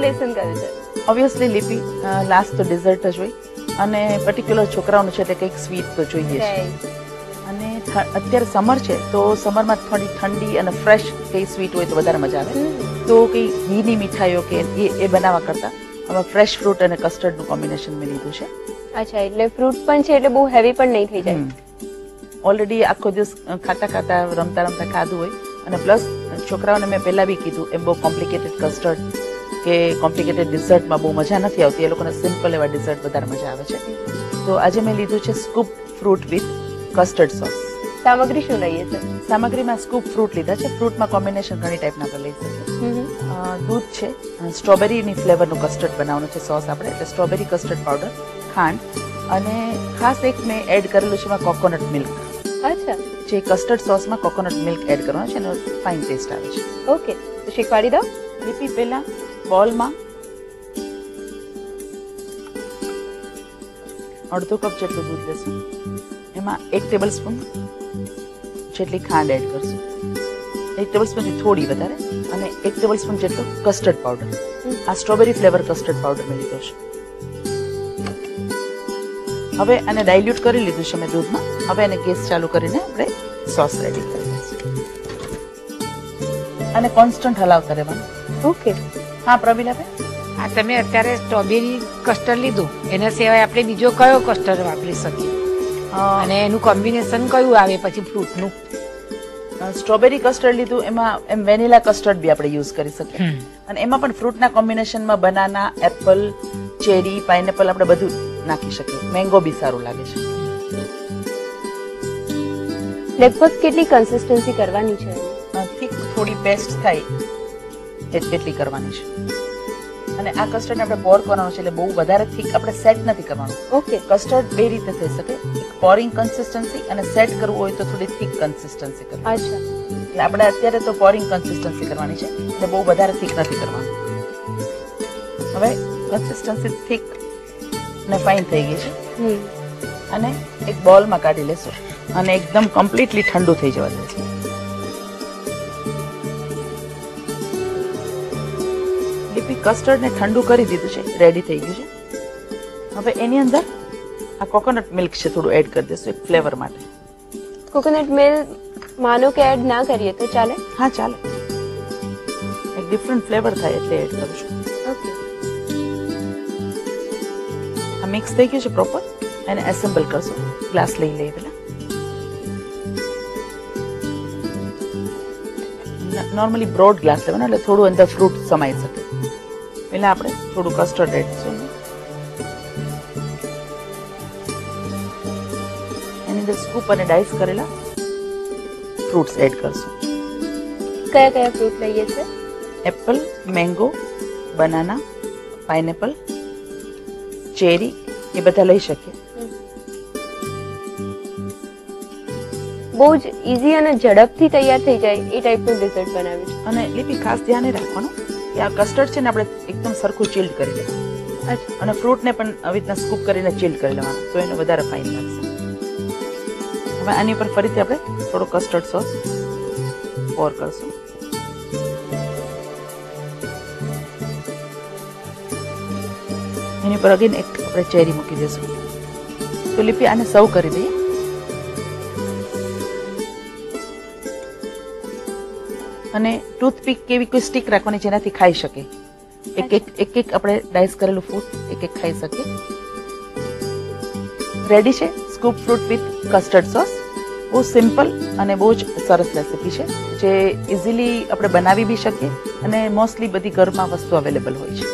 Lesson કર્યું છે? Obviously લિપી last તો ડિઝર્ટ જ હોય અને પર્ટિક્યુલર છોકરાઓનું છે એટલે કંઈક સ્વીટ તો જોઈએ છે. અને અત્યારે સમર છે તો સમરમાં થોડી ઠંડી અને ફ્રેશ કંઈ સ્વીટ હોય તો વધારે મજા આવે. તો કંઈ ઘીની મીઠાઈઓ કે એ બનાવવા કરતા હવે ફ્રેશ ફ્રૂટ અને કસ્ટર્ડનું કોમ્બિનેશન મેં લીધું છે. અચ્છા, એટલે ફ્રૂટ પણ છે એટલે બહુ હેવી પણ નહીં થઈ જાય. ઓલરેડી આખો દિવસ ખાતા ખાતા રમતા રમતા ખાધું હોય અને પ્લસ છોકરાઓને મેં પહેલા બી કીધું એમ બહુ કોમ્પ્લિકેટેડ કસ્ટર્ડ કે કોમ્પ્લિકેટેડ ડિઝર્ટમાં બહુ મજા નથી આવતી, એ લોકોને સિમ્પલ એવા ડિઝર્ટ વધારે મજા આવે છે. તો આજે મેં લીધું છે scoop fruit with custard sauce. સામગ્રી શું લઈએ છે? સામગ્રીમાં સ્કૂપ ફ્રૂટ લીધા છે. ફ્રૂટમાં કોમ્બિનેશન ઘણી ટાઈપના આપણે લઈ શકીએ. દૂધ છે, સ્ટ્રોબેરીની ફ્લેવરનું કસ્ટર્ડ બનાવવાનું છે સોસ આપણે, એટલે સ્ટ્રોબેરી કસ્ટર્ડ પાવડર, ખાંડ અને ખાસ એક મેં એડ કરેલું છે એમાં કોકોનટ મિલ્ક. અચ્છા, જે કસ્ટર્ડ સોસમાં કોકોનટ મિલ્ક એડ કરવાનું છે એનો ફાઇન ટેસ્ટ આવે છે. ઓકે, તો શીખવાડી દો. લીપી પહેલા બોલમાં અડધો કપ જેટલું દૂધ લેશું, એમાં 1 ટેબલ સ્પૂન જેટલી ખાંડ એડ કરશું, 1 ટેબલ સ્પૂનથી થોડી વધારે, અને 1 ટેબલ સ્પૂન જેટલો કસ્ટર્ડ પાવડર. આ સ્ટ્રોબેરી ફ્લેવર કસ્ટર્ડ પાવડર મેં લીધો છે. હવે આને ડાયલ્યુટ કરી લીધું છે મેં દૂધમાં. હવે એને ગેસ ચાલુ કરીને આપણે સોસ રેડી કરી દઈશું અને કોન્સ્ટન્ટ હલાવતા રહેવાનું. ઓકે. હા પ્રવીલાબેન, આ તમે અત્યારે સ્ટ્રોબેરી કસ્ટર્ડ લીધું, એના સિવાય આપણે બીજો કયો કસ્ટર્ડ વાપરી શકીએ અને એનું કોમ્બિનેશન કયું આવે પછી ફ્રૂટનું? સ્ટ્રોબેરી કસ્ટર્ડ લીધું, એમાં એમ વેનીલા કસ્ટર્ડ બી આપણે યુઝ કરી શકીએ અને એમાં પણ ફ્રૂટના કોમ્બિનેશનમાં બનાના, એપલ, ચેરી, પાઇનેપલ આપણે બધું નાખી શકીએ. મેંગો બી સારું લાગે છે. લગભગ કેટલી કન્સિસ્ટન્સી કરવાની છે? થીક થોડી પેસ્ટ થાય એટલી કરવાની છે. અને આ કસ્ટર્ડ આપણે પોર કરવાનું છે એટલે બહુ વધારે થીક આપણે સેટ નથી કરવાનું. ઓકે. કસ્ટર્ડ બે રીતે થઈ શકે, પોરિંગ કન્સિસ્ટન્સી અને સેટ કરવું હોય તો થોડી થીક કન્સિસ્ટન્સી કરવાની. અચ્છા, એટલે આપણે અત્યારે તો પોરિંગ કન્સિસ્ટન્સી કરવાની છે એટલે બહુ વધારે થીક નથી કરવાનું. હવે કન્સિસ્ટન્સી થીક ને ફાઇન થઈ ગઈ છે અને એક બોલમાં કાઢી લેશું અને એકદમ કમ્પ્લીટલી ઠંડુ થઈ જવા દેશું. લીપી કસ્ટર્ડને ઠંડુ કરી દીધું છે, રેડી થઈ ગયું છે. હવે એની અંદર આ કોકોનટ મિલ્ક છે થોડું એડ કરી દઈશું એક ફ્લેવર માટે. કોકોનટ મિલ્ક માનો કે એડ ના કરીએ તો ચાલે? હા ચાલે, એક ડિફરન્ટ ફ્લેવર થાય એટલે એડ કરું છું. ઓકે. આ મિક્સ થઈ ગયું છે પ્રોપર, એને એસેમ્બલ કરશું. ગ્લાસ લઈ લઈએ પેલા. નોર્મલી બ્રોડ ગ્લાસ લેવાનો એટલે થોડું અંદર ફ્રૂટ સમાઈ શકે. પેલા આપણે થોડું કસ્ટર્ડ એડ કરીશું, એની અંદર સ્કૂપ અને ડાઈસ કરેલા ફ્રૂટ્સ એડ કરશું. કયા કયા ફ્રૂટ લઈએ છે? Apple, mango, banana, pineapple, cherry એ બધા લઈ શકીએ. બહુ જ ઈઝી અને ઝડપથી તૈયાર થઈ જાય એ ટાઈપનું ડિઝર્ટ બનાવ્યું છે. અને લીપી ખાસ ધ્યાને રાખવાનું કે આ કસ્ટર્ડ છે ને આપણે એકદમ સરખું ચિલ્ડ કરી લેવાનું અને ફ્રૂટને પણ આવી રીતના સ્કૂપ કરીને ચિલ્ડ કરી લેવાનું તો એને વધારે ફાઇન લાગશે. હવે આની ઉપર ફરીથી આપણે થોડો કસ્ટર્ડ સોસ પોર કરશું. એની પર અગેન એક આપણે ચેરી મૂકી દઈશું. તો લીપી આને સર્વ કરી દઈએ. અને ટૂથપીક કેવી કોઈ સ્ટીક રાખવાની જેનાથી ખાઈ શકે. એક એક આપણે ડાઈસ કરેલું ફ્રૂટ એક એક ખાઈ શકીએ. રેડી છે scoop fruit with custard sauce. બહુ સિમ્પલ અને બહુ જ સરસ રેસીપી છે જે ઇઝીલી આપણે બનાવી બી શકીએ અને મોસ્ટલી બધી ઘરમાં વસ્તુ અવેલેબલ હોય છે.